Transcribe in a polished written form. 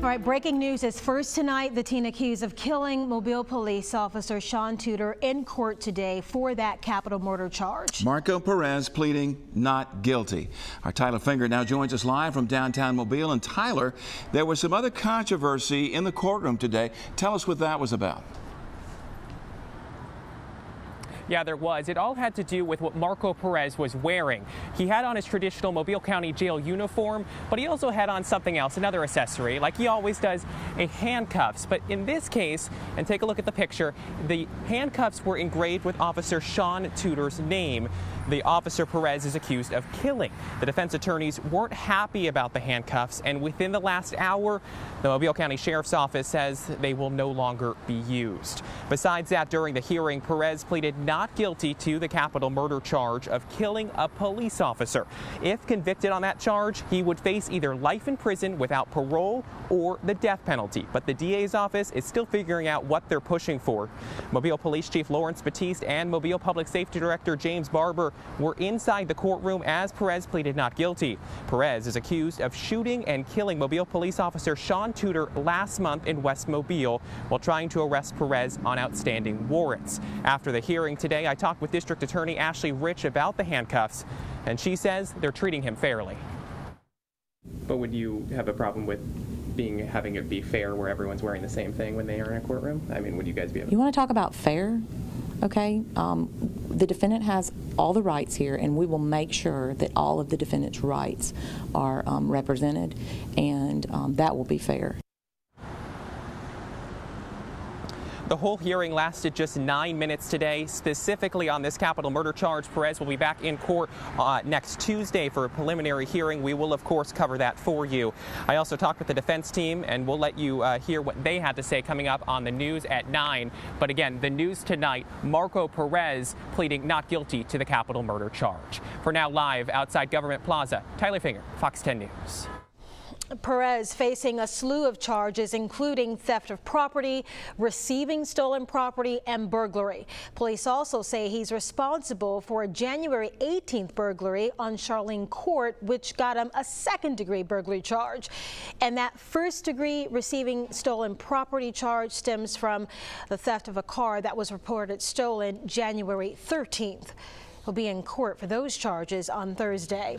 All right, breaking news is first tonight. The teen accused of killing Mobile police officer Sean Tuder in court today for that capital murder charge. Marco Perez pleading not guilty. Our Tyler Finger now joins us live from downtown Mobile. And Tyler, there was some other controversy in the courtroom today. Tell us what that was about. Yeah, there was. It all had to do with what Marco Perez was wearing. He had on his traditional Mobile County Jail uniform, but he also had on something else, another accessory, like he always does, handcuffs. But in this case, and take a look at the picture, the handcuffs were engraved with Officer Sean Tuder's name. The officer Perez is accused of killing. The defense attorneys weren't happy about the handcuffs, and within the last hour, the Mobile County Sheriff's Office says they will no longer be used. Besides that, during the hearing, Perez pleaded not guilty to the capital murder charge of killing a police officer. If convicted on that charge, he would face either life in prison without parole or the death penalty. But the DA's office is still figuring out what they're pushing for. Mobile Police Chief Lawrence Batiste and Mobile Public Safety Director James Barber were inside the courtroom as Perez pleaded not guilty. Perez is accused of shooting and killing Mobile police officer Sean Tuder last month in West Mobile while trying to arrest Perez on outstanding warrants. After the hearing today, I talked with District Attorney Ashley Rich about the handcuffs, and she says they're treating him fairly. But would you have a problem with having it be fair where everyone's wearing the same thing when they are in a courtroom? I mean, would you guys be able to? You want to talk about fair? Okay, the defendant has all the rights here, and we will make sure that all of the defendant's rights are represented, and that will be fair. The whole hearing lasted just 9 minutes today. Specifically on this capital murder charge, Perez will be back in court next Tuesday for a preliminary hearing. We will, of course, cover that for you. I also talked with the defense team, and we'll let you hear what they had to say coming up on the news at 9. But again, the news tonight, Marco Perez pleading not guilty to the capital murder charge. For now, live outside Government Plaza, Tyler Finger, Fox 10 News. Perez facing a slew of charges, including theft of property, receiving stolen property, and burglary. Police also say he's responsible for a January 18th burglary on Charlene Court, which got him a second-degree burglary charge. And that first-degree receiving stolen property charge stems from the theft of a car that was reported stolen January 13th. He'll be in court for those charges on Thursday.